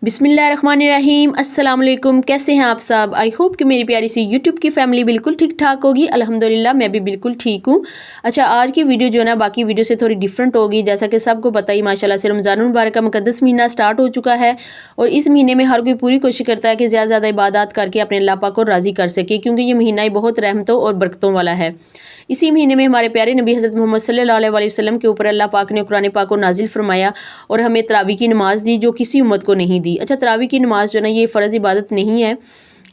बिस्मिल्लाहिर्रहमानिर्रहीम। अस्सलाम वालेकुम। कैसे हैं आप सब? आई होप कि मेरी प्यारी सी यूट्यूब की फैमिली बिल्कुल ठीक ठाक होगी। अल्हम्दुलिल्लाह मैं भी बिल्कुल ठीक हूँ। अच्छा, आज की वीडियो जो है ना बाकी वीडियो से थोड़ी डिफरेंट होगी। जैसा कि सबको पता ही माशाल्लाह से रमज़ानुल मुबारक का मुक़द्दस महीना स्टार्ट हो चुका है और इस महीने में हर कोई पूरी कोशिश करता है कि ज़्यादा से ज़्यादा इबादत करके अपने अल्लाह पाक को राज़ी कर सके, क्योंकि ये महीना ही बहुत रहमतों और बरकतों वाला है। इसी महीने में हमारे प्यारे नबी हज़रत मोहम्मद सल्लल्लाहु अलैहि वसल्लम के ऊपर अल्लाह पाक ने कुरान पाक को नाजिल फरमाया और हमें तरावी की नमाज़ दी जो किसी उम्मत को नहीं दी। अच्छा, तरावी की नमाज़ जो है ना ये फ़र्ज़ इबादत नहीं है,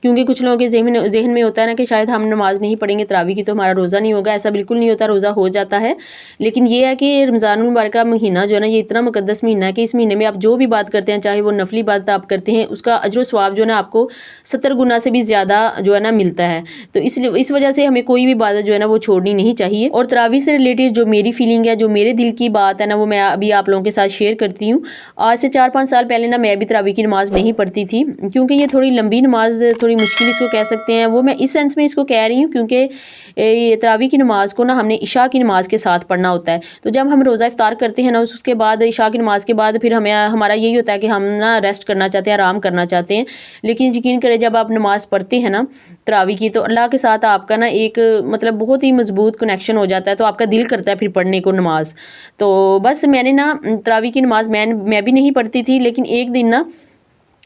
क्योंकि कुछ लोगों के ज़हन में होता है ना कि शायद हम नमाज़ नहीं पढ़ेंगे तरावी की तो हमारा रोज़ा नहीं होगा। ऐसा बिल्कुल नहीं होता, रोज़ा हो जाता है। लेकिन ये है कि रमज़ानुल मुबारक का महीना जो है ना ये इतना मुक़द्दस महीना है कि इस महीने में आप जो भी बात करते हैं, चाहे वो नफली इबादत आप करते हैं, उसका अजर व सवाब जो है ना आपको 70 गुना से भी ज़्यादा जो है ना मिलता है। तो इसलिए इस वजह से हमें कोई भी इबादत जो है ना वो छोड़नी नहीं चाहिए। और तरावी से रिलेटेड जो मेरी फीलिंग है, जो मेरे दिल की बात है ना, वो मैं अभी आप लोगों के साथ शेयर करती हूँ। आज से 4-5 साल पहले ना मैं भी तरावी की नमाज़ नहीं पढ़ती थी, क्योंकि ये थोड़ी लंबी नमाज, थोड़ी मुश्किल इसको कह सकते हैं। वो मैं इस सेंस में इसको कह रही हूँ क्योंकि ये तरावी की नमाज़ को ना हमने इशा की नमाज़ के साथ पढ़ना होता है। तो जब हम रोज़ा इफ्तार करते हैं ना उसके बाद इशा की नमाज़ के बाद फिर हमारा यही होता है कि हम ना रेस्ट करना चाहते हैं, आराम करना चाहते हैं। लेकिन यकीन करें जब आप नमाज़ पढ़ते हैं ना तरावी की, तो अल्लाह के साथ आपका ना एक मतलब बहुत ही मजबूत कनेक्शन हो जाता है। तो आपका दिल करता है फिर पढ़ने को नमाज़। तो बस मैंने ना तरावी की नमाज़ मैं भी नहीं पढ़ती थी, लेकिन एक दिन ना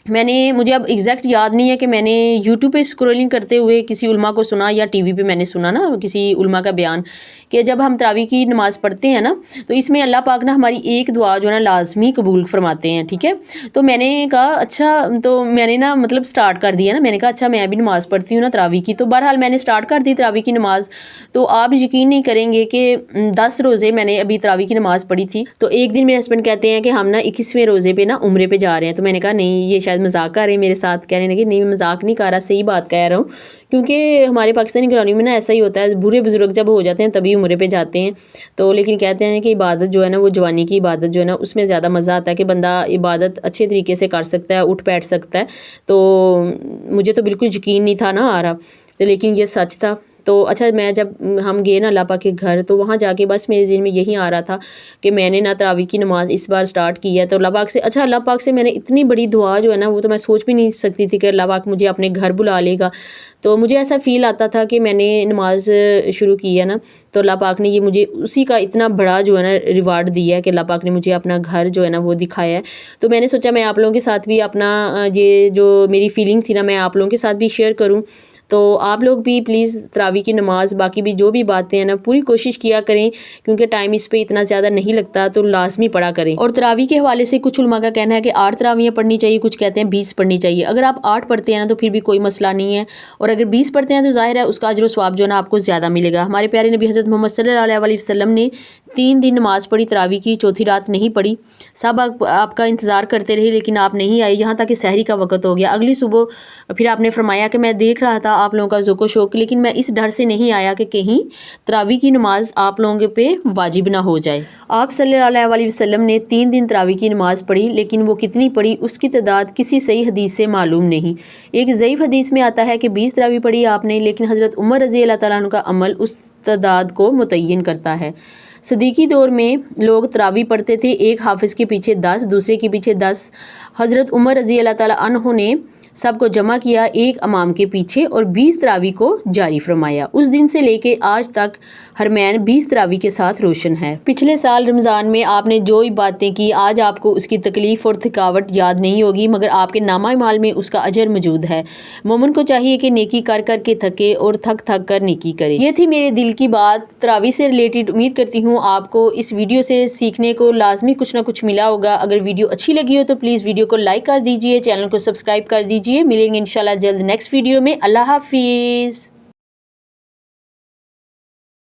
मुझे अब एग्जैक्ट याद नहीं है कि मैंने यूट्यूब पे स्क्रॉलिंग करते हुए किसी उलमा को सुना या टीवी पे मैंने सुना ना किसी उलमा का बयान कि जब हम तरावी की नमाज़ पढ़ते हैं ना तो इसमें अल्लाह पाक ना हमारी एक दुआ जो है ना लाजमी कबूल फरमाते हैं। ठीक है, तो मैंने कहा अच्छा, तो मैंने ना मतलब स्टार्ट कर दिया ना, मैंने कहा अच्छा मैं भी नमाज़ पढ़ती हूँ ना तरावी की। तो बहरहाल मैंने स्टार्ट कर दी तरावी की नमाज़। तो आप यकीन नहीं करेंगे कि 10 रोज़े मैंने अभी तरावी की नमाज़ पढ़ी थी। तो एक दिन मेरे हस्बैंड कहते हैं कि हम ना 21वें रोज़े पे ना उम्रे पे जा रहे हैं। तो मैंने कहा नहीं, ये शायद मजाक कर रहे हैं मेरे साथ। कहने लगे नहीं, मजाक नहीं कर रहा, सही बात कह रहा हूँ, क्योंकि हमारे पाकिस्तानी घरानों में ना ऐसा ही होता है, बूढ़े बुजुर्ग जब हो जाते हैं तभी उम्रे पे जाते हैं। तो लेकिन कहते हैं कि इबादत जो है ना वो जवानी की इबादत जो है ना उसमें ज़्यादा मज़ा आता है कि बंदा इबादत अच्छे तरीके से कर सकता है, उठ बैठ सकता है। तो मुझे तो बिल्कुल यकीन नहीं था ना आ रहा, तो लेकिन ये सच था। तो अच्छा, मैं जब हम गए ना अल्लाह पाक के घर, तो वहाँ जाके बस मेरे ज़हन में यही आ रहा था कि मैंने ना तरावी की नमाज़ इस बार स्टार्ट की है। तो अल्लाह पाक से अल्लाह पाक से मैंने इतनी बड़ी दुआ जो है ना वो तो मैं सोच भी नहीं सकती थी कि अल्लाह पाक मुझे अपने घर बुला लेगा। तो मुझे ऐसा फ़ील आता था कि मैंने नमाज़ शुरू की है ना, तो अल्लाह पाक ने ये मुझे उसी का इतना बड़ा जो है ना रिवार्ड दिया है कि अल्लाह पाक ने मुझे अपना घर जो है ना वो दिखाया है। तो मैंने सोचा मैं आप लोगों के साथ भी अपना ये जो मेरी फ़ीलिंग थी ना मैं आप लोगों के साथ भी शेयर करूँ। तो आप लोग भी प्लीज़ तरावी की नमाज़, बाकी भी जो भी बातें हैं ना पूरी कोशिश किया करें, क्योंकि टाइम इस पे इतना ज़्यादा नहीं लगता, तो लाजमी पढ़ा करें। और तरावी के हवाले से कुछ उलमा का कहना है कि 8 तरावियाँ पढ़नी चाहिए, कुछ कहते हैं 20 पढ़नी चाहिए। अगर आप 8 पढ़ते हैं ना तो फिर भी कोई मसला नहीं है, और अगर 20 पढ़ते हैं तो ज़ाहिर है उसका अजर व सवाब जो है ना आपको ज़्यादा मिलेगा। हमारे प्यारे नबी हज़रत मोहम्मद सल्लल्लाहु अलैहि वसल्लम ने 3 दिन नमाज़ पढ़ी तरावी की, चौथी रात नहीं पढ़ी। सब आपका इंतज़ार करते रहे लेकिन आप नहीं आए, यहाँ तक कि सहरी का वक़्त हो गया। अगली सुबह फिर आपने फरमाया कि मैं देख रहा था आप लोगों का ज़ोको शौक, लेकिन मैं इस डर से नहीं आया कि कहीं तरावी की नमाज़ आप लोगों पे वाजिब ना हो जाए। आप सल्लल्लाहु अलैहि वसल्लम ने 3 दिन तरावी की नमाज़ पढ़ी, लेकिन वो कितनी पढ़ी उसकी तादाद किसी सही हदीस से मालूम नहीं। एक ज़ईफ़ हदीस में आता है कि 20 तरावी पढ़ी आपने, लेकिन हज़रत उमर रज़ी अल्लाह तआला अन्हु का अमल उस तादाद को मुतय्यन करता है। सदीकी दौर में लोग तरावी पढ़ते थे, एक हाफिज़ के पीछे 10, दूसरे के पीछे 10। हज़रत उमर रज़ी अल्लाह तआला अन्हु ने सबको जमा किया एक इमाम के पीछे और 20 तरावी को जारी फरमाया। उस दिन से लेके आज तक हरमैन 20 तरावी के साथ रोशन है। पिछले साल रमज़ान में आपने जो ही बातें की आज आपको उसकी तकलीफ़ और थकावट याद नहीं होगी, मगर आपके नामा माल में उसका अजर मौजूद है। मोमिन को चाहिए कि नेकी कर कर के थके और थक थक कर नेकी करे। ये थी मेरे दिल की बात तरावी से रिलेटेड। उम्मीद करती हूँ आपको इस वीडियो से सीखने को लाजमी कुछ ना कुछ मिला होगा। अगर वीडियो अच्छी लगी हो तो प्लीज़ वीडियो को लाइक कर दीजिए, चैनल को सब्सक्राइब कर दीजिए। मिलेंगे इंशाल्लाह जल्द नेक्स्ट वीडियो में। अल्लाह हाफिज़।